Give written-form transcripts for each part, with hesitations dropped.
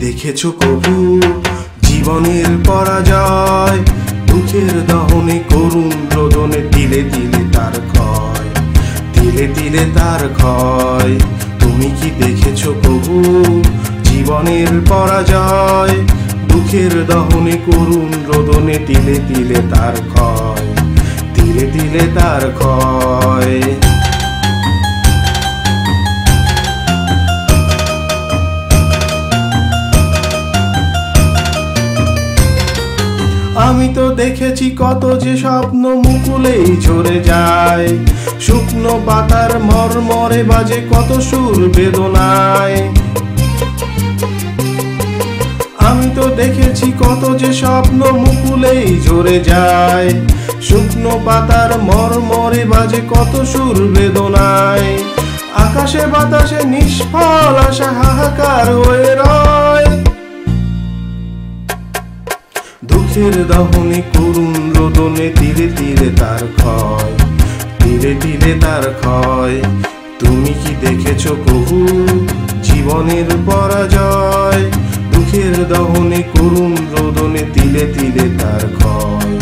দেখেছো কবু জীবনের পরাজয়? দুঃখের দহনে করুণ রোদনে তিলে তিলে তার ক্ষয়, তিলে তিলে তার ক্ষয়। তুমি কি দেখেছো কবু জীবনের পরাজয়? দুঃখের দহনে করুণ রোদনে তিলে তিলে তার ক্ষয়, তিলে তিলে তার ক্ষয়। আমি তো দেখেছি কত যে স্বপ্ন মুকুলেই ঝরে যায়, শুকনো পাতার মরমরে বাজে কত সুর বেদনায়। আমি তো দেখেছি কত যে স্বপ্ন মুকুলেই ঝরে যায়, শুকনো পাতার মরমরে বাজে কত সুর বেদনায়। আকাশে বাতাসে নিষ্ফল আশা হাহাকার হয়ে রয়, দুঃখের দহনে করুণ রোদনে তিলে তিলে তার ক্ষয়, তিলে তিলে তার ক্ষয়। তুমি কি দেখেছো কবু জীবনের পরাজয়? দুঃখের দহনে করুণ রোদনে তিলে তিলে তার ক্ষয়,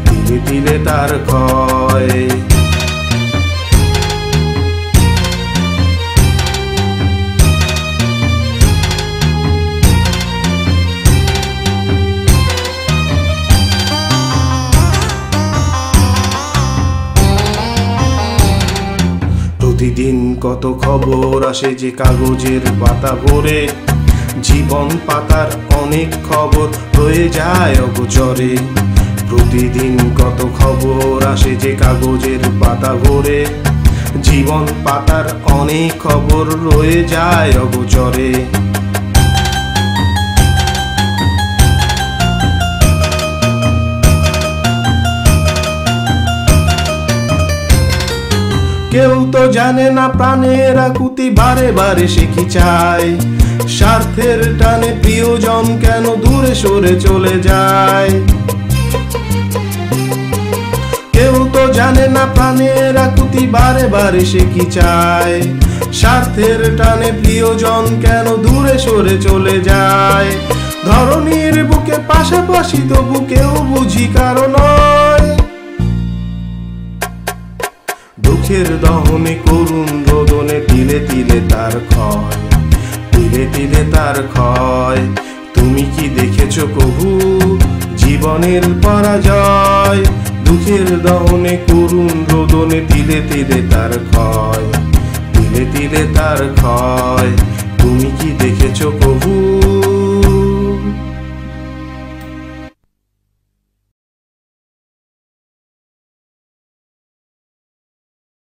তিলে তিলে তার ক্ষয়। প্রতিদিন কত খবর আসে যে কাগজের পাতা ভরে, জীবন পাতার অনেক খবর রয়ে যায় অগোচরে। প্রতিদিন কত খবর আসে যে কাগজের পাতা ভরে, জীবন পাতার অনেক খবর রয়ে যায় অগোচরে। কেউ তো জানে না প্রাণের আকুতি বারে বারে সে কি চায়, স্বার্থের টানে প্রিয়জন কেন দূরে সরে চলে যায়। কেউ তো জানে না প্রাণের আকুতি বারে বারে সে কি চায়, স্বার্থের টানে প্রিয়জন কেন দূরে সরে চলে যায়। ধরনীর বুকে পাশাপাশি তবু কেউ বুঝি কারণ নয়, দুঃখের দহনে করুণ রোদনে তিলে তিলে তার ক্ষয়, তিলে তিলে তার ক্ষয়। তুমি কি দেখেছো কবু জীবনের পরাজয়? দুঃখের দহনে করুণ রোদনে তিলে তিলে তার ক্ষয়, তিলে তিলে তার ক্ষয়। তুমি কি দেখেছো কবু